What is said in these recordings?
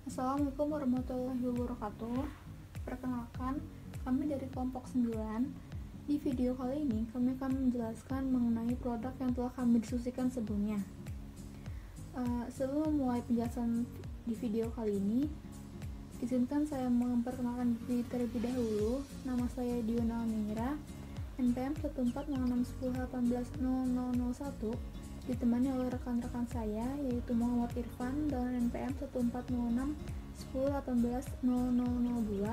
Assalamualaikum warahmatullahi wabarakatuh. Perkenalkan, kami dari kelompok 9. Di video kali ini, kami akan menjelaskan mengenai produk yang telah kami diskusikan sebelumnya. Sebelum memulai penjelasan di video kali ini, izinkan saya memperkenalkan diri terlebih dahulu. Nama saya Diona Mira, NPM 140181, ditemani oleh rekan-rekan saya yaitu Muhammad Irfan dan NPM 140610180002,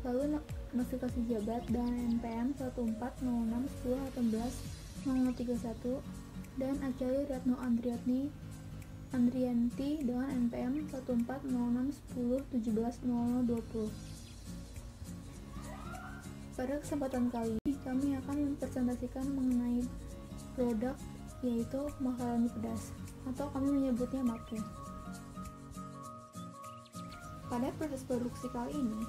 lalu notifikasi jabat dan NPM 140610180031, dan Acali Retno Andrianti dengan NPM 140610170020. Pada kesempatan kali ini kami akan mempresentasikan mengenai produk yaitu makaroni pedas, atau kami menyebutnya mapu. Pada proses produksi kali ini,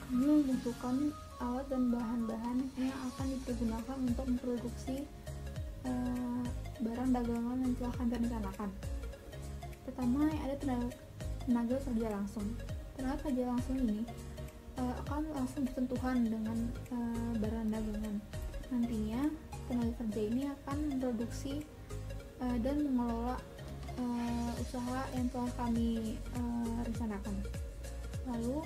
kami membutuhkan alat dan bahan-bahan yang akan dipergunakan untuk memproduksi barang dagangan yang telah kami rencanakan. Pertama, ada tenaga kerja langsung. Tenaga kerja langsung ini akan langsung bersentuhan dengan barang dagangan. Nantinya tenaga kerja ini akan memproduksi dan mengelola usaha yang telah kami rencanakan. Lalu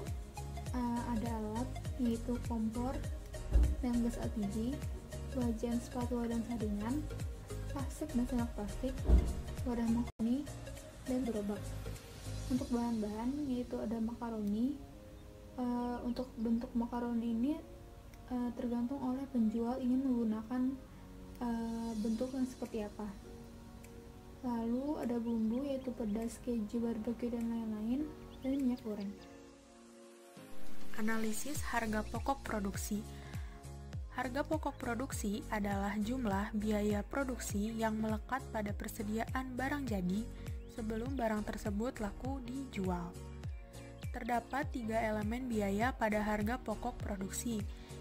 ada alat yaitu kompor dan gas LPG, wajan spatula dan saringan, plastik dan sendok plastik, wadah makaroni, dan gerobak. Untuk bahan-bahan yaitu ada makaroni. Untuk bentuk makaroni ini tergantung oleh penjual ingin menggunakan bentuk yang seperti apa. Lalu ada bumbu yaitu pedas, keju, barbecue, dan lain-lain, dan minyak goreng. Analisis harga pokok produksi. Harga pokok produksi adalah jumlah biaya produksi yang melekat pada persediaan barang jadi sebelum barang tersebut laku dijual. Terdapat 3 elemen biaya pada harga pokok produksi.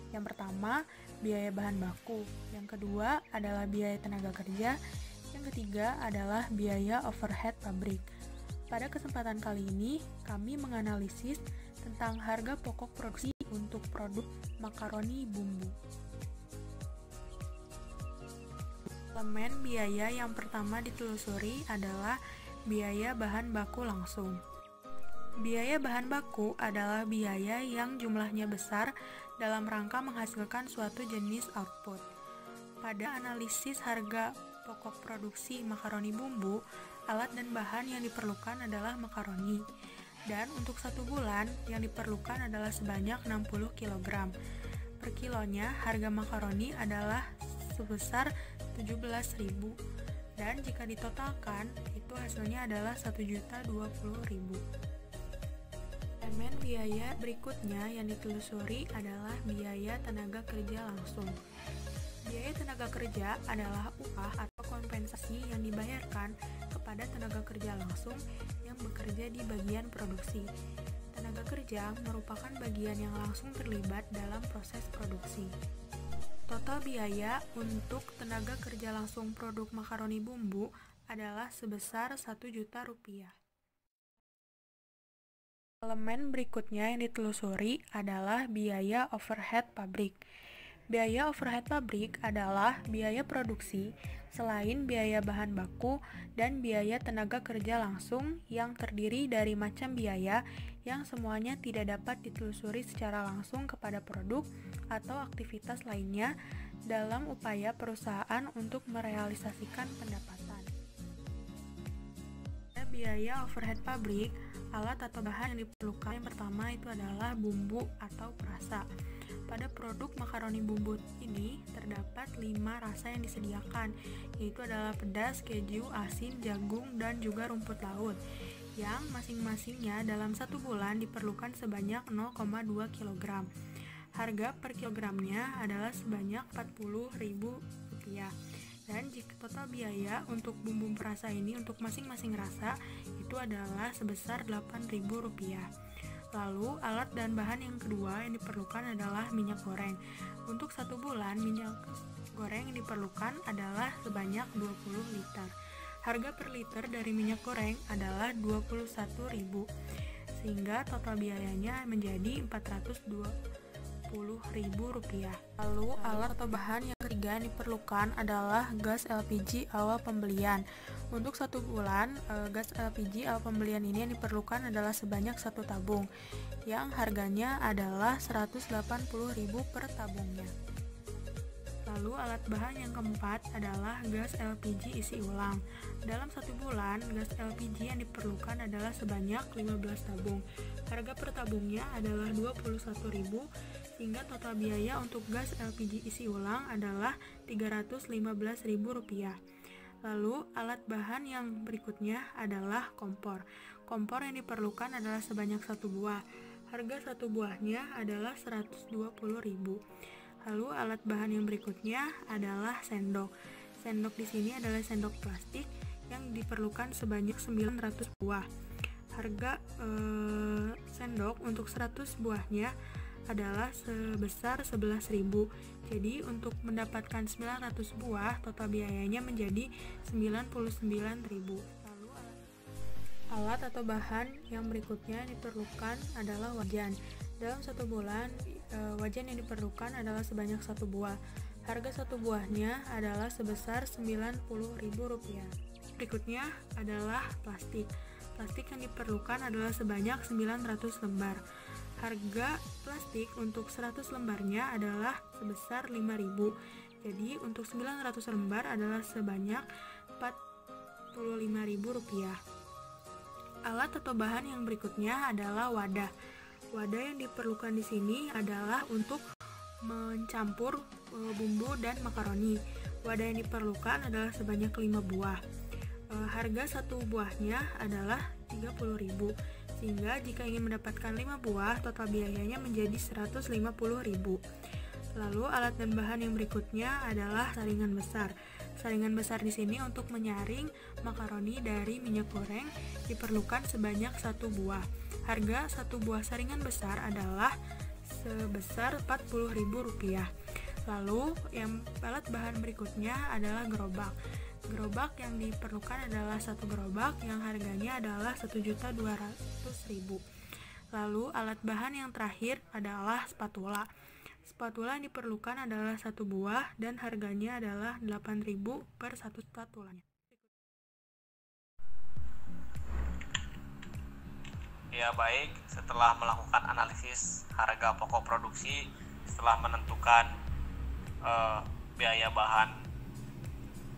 Yang pertama, biaya bahan baku. Yang kedua adalah biaya tenaga kerja. Yang ketiga adalah biaya overhead pabrik. Pada kesempatan kali ini, kami menganalisis tentang harga pokok produksi untuk produk makaroni bumbu. Elemen biaya yang pertama ditelusuri adalah biaya bahan baku langsung. Biaya bahan baku adalah biaya yang jumlahnya besar dalam rangka menghasilkan suatu jenis output. Pada analisis harga pokok produksi makaroni bumbu, alat dan bahan yang diperlukan adalah makaroni. Dan untuk 1 bulan yang diperlukan adalah sebanyak 60 kg. Per kilonya harga makaroni adalah sebesar 17.000. Dan jika ditotalkan, itu hasilnya adalah 1.020.000. Elemen biaya berikutnya yang ditelusuri adalah biaya tenaga kerja langsung. Biaya tenaga kerja adalah upah atau kompensasi yang dibayarkan kepada tenaga kerja langsung yang bekerja di bagian produksi. Tenaga kerja merupakan bagian yang langsung terlibat dalam proses produksi. Total biaya untuk tenaga kerja langsung produk makaroni bumbu adalah sebesar Rp1.000.000. Elemen berikutnya yang ditelusuri adalah biaya overhead pabrik. Biaya overhead pabrik adalah biaya produksi selain biaya bahan baku dan biaya tenaga kerja langsung yang terdiri dari macam biaya yang semuanya tidak dapat ditelusuri secara langsung kepada produk atau aktivitas lainnya dalam upaya perusahaan untuk merealisasikan pendapatan. Biaya overhead pabrik, alat atau bahan yang diperlukan yang pertama itu adalah bumbu atau perasa. Pada produk makaroni bumbu ini terdapat 5 rasa yang disediakan, yaitu adalah pedas, keju, asin, jagung, dan juga rumput laut, yang masing-masingnya dalam 1 bulan diperlukan sebanyak 0,2 kg. Harga per kilogramnya adalah sebanyak Rp40.000. Dan jika total biaya untuk bumbu perasa ini untuk masing-masing rasa itu adalah sebesar Rp8.000. Lalu, alat dan bahan yang kedua yang diperlukan adalah minyak goreng. Untuk 1 bulan, minyak goreng yang diperlukan adalah sebanyak 20 liter. Harga per liter dari minyak goreng adalah Rp21.000. sehingga total biayanya menjadi Rp420.000. Lalu alat atau bahan yang ketiga yang diperlukan adalah gas LPG awal pembelian. Untuk 1 bulan, gas LPG awal pembelian ini yang diperlukan adalah sebanyak 1 tabung, yang harganya adalah Rp180.000 per tabungnya. Lalu alat bahan yang keempat adalah gas LPG isi ulang. Dalam 1 bulan, gas LPG yang diperlukan adalah sebanyak 15 tabung. Harga per tabungnya adalah Rp21.000, sehingga total biaya untuk gas LPG isi ulang adalah Rp315.000. Lalu alat bahan yang berikutnya adalah kompor. Kompor yang diperlukan adalah sebanyak 1 buah. Harga 1 buahnya adalah Rp120.000. Lalu alat bahan yang berikutnya adalah sendok. Sendok di sini adalah sendok plastik yang diperlukan sebanyak 900 buah. Harga sendok untuk 100 buahnya adalah sebesar Rp11.000. Jadi untuk mendapatkan 900 buah total biayanya menjadi Rp99.000. Lalu alat atau bahan yang berikutnya diperlukan adalah wajan. Dalam 1 bulan, wajan yang diperlukan adalah sebanyak 1 buah. Harga 1 buahnya adalah sebesar Rp90.000. Berikutnya adalah plastik. Plastik yang diperlukan adalah sebanyak 900 lembar. Harga plastik untuk 100 lembarnya adalah sebesar Rp5.000. Jadi untuk 900 lembar adalah sebanyak Rp45.000. Alat atau bahan yang berikutnya adalah wadah. Wadah yang diperlukan di sini adalah untuk mencampur bumbu dan makaroni. Wadah yang diperlukan adalah sebanyak 5 buah. Harga 1 buahnya adalah Rp30.000. Sehingga jika ingin mendapatkan 5 buah, total biayanya menjadi Rp150.000. Lalu alat dan bahan yang berikutnya adalah saringan besar. Saringan besar di sini untuk menyaring makaroni dari minyak goreng diperlukan sebanyak 1 buah. Harga 1 buah saringan besar adalah sebesar Rp40.000. Lalu alat bahan berikutnya adalah gerobak. Gerobak yang diperlukan adalah 1 gerobak yang harganya adalah Rp1.200.000. Lalu alat bahan yang terakhir adalah spatula. Spatula yang diperlukan adalah 1 buah dan harganya adalah Rp8.000 per 1 spatulanya. Ya baik, setelah melakukan analisis harga pokok produksi, setelah menentukan biaya bahan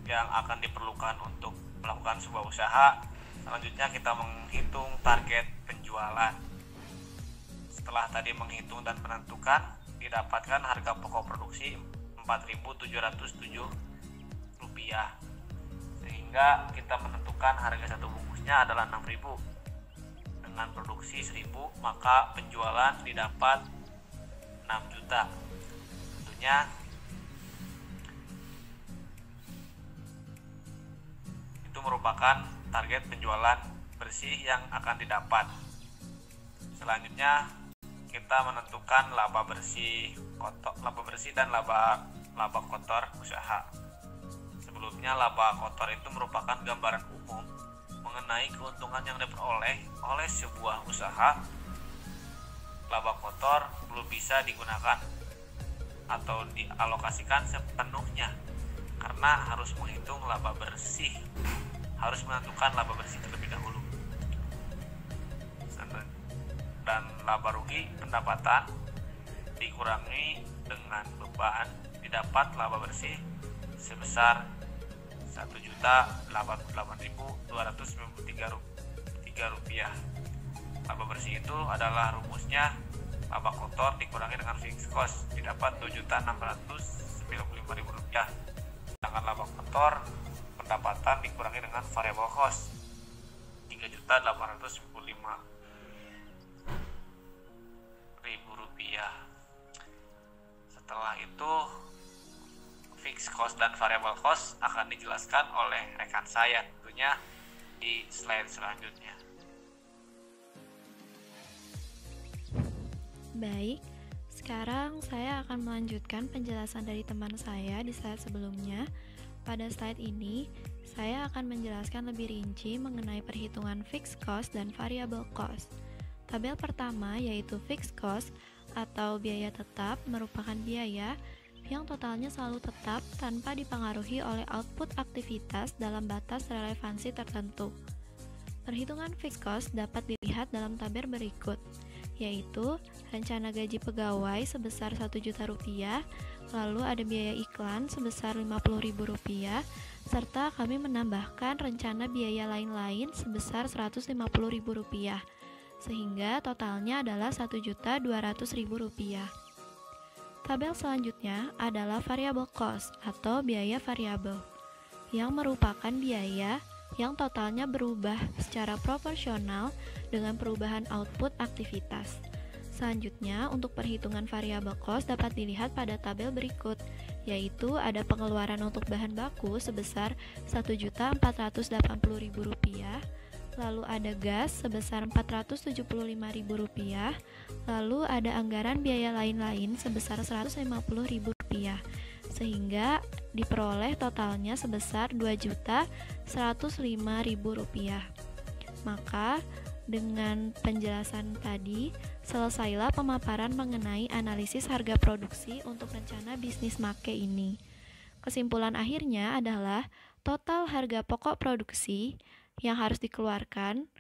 yang akan diperlukan untuk melakukan sebuah usaha, selanjutnya kita menghitung target penjualan. Setelah tadi menghitung dan menentukan, didapatkan harga pokok produksi Rp4.707, sehingga kita menentukan harga 1 bungkusnya adalah Rp6.000. Dengan produksi 1.000, maka penjualan didapat 6 juta. Tentunya itu merupakan target penjualan bersih yang akan didapat. Selanjutnya kita menentukan laba bersih dan laba kotor usaha. Sebelumnya laba kotor itu merupakan gambaran umum mengenai keuntungan yang diperoleh oleh sebuah usaha. Laba kotor belum bisa digunakan atau dialokasikan sepenuhnya karena harus menghitung laba bersih, harus menentukan laba bersih terlebih dahulu. Dan laba rugi pendapatan dikurangi dengan beban, didapat laba bersih sebesar Rp1.088.293. Laba bersih itu adalah rumusnya laba kotor dikurangi dengan fixed cost, didapat Rp2.695.000. Sedangkan laba kotor pendapatan dikurangi dengan variable cost, Rp3.855.000. Setelah itu fixed cost dan variable cost akan dijelaskan oleh rekan saya tentunya di slide selanjutnya. Baik, sekarang saya akan melanjutkan penjelasan dari teman saya di slide sebelumnya. Pada slide ini, saya akan menjelaskan lebih rinci mengenai perhitungan fixed cost dan variable cost. Tabel pertama yaitu fixed cost atau biaya tetap merupakan biaya yang totalnya selalu tetap tanpa dipengaruhi oleh output aktivitas dalam batas relevansi tertentu. Perhitungan fixed cost dapat dilihat dalam tabel berikut, yaitu rencana gaji pegawai sebesar Rp1.000.000, lalu ada biaya iklan sebesar Rp50.000, serta kami menambahkan rencana biaya lain-lain sebesar Rp150.000, sehingga totalnya adalah Rp1.200.000. Tabel selanjutnya adalah variable cost atau biaya variabel, yang merupakan biaya yang totalnya berubah secara proporsional dengan perubahan output aktivitas. Selanjutnya, untuk perhitungan variable cost dapat dilihat pada tabel berikut, yaitu ada pengeluaran untuk bahan baku sebesar Rp1.480.000, lalu ada gas sebesar Rp475.000, lalu ada anggaran biaya lain-lain sebesar Rp150.000, sehingga diperoleh totalnya sebesar Rp2.105.000. Maka dengan penjelasan tadi, selesailah pemaparan mengenai analisis harga produksi untuk rencana bisnis make ini. Kesimpulan akhirnya adalah total harga pokok produksi yang harus dikeluarkan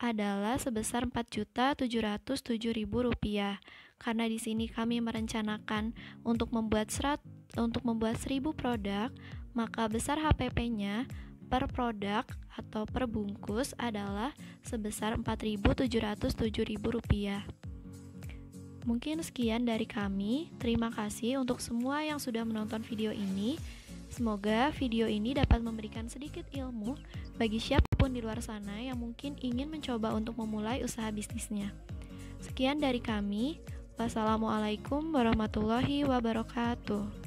adalah sebesar Rp4.707.000. Karena di sini kami merencanakan untuk membuat 1.000 produk, maka besar HPP-nya per produk atau per bungkus adalah sebesar Rp4.707.000. Mungkin sekian dari kami. Terima kasih untuk semua yang sudah menonton video ini. Semoga video ini dapat memberikan sedikit ilmu bagi siapapun di luar sana yang mungkin ingin mencoba untuk memulai usaha bisnisnya. Sekian dari kami. Wassalamualaikum warahmatullahi wabarakatuh.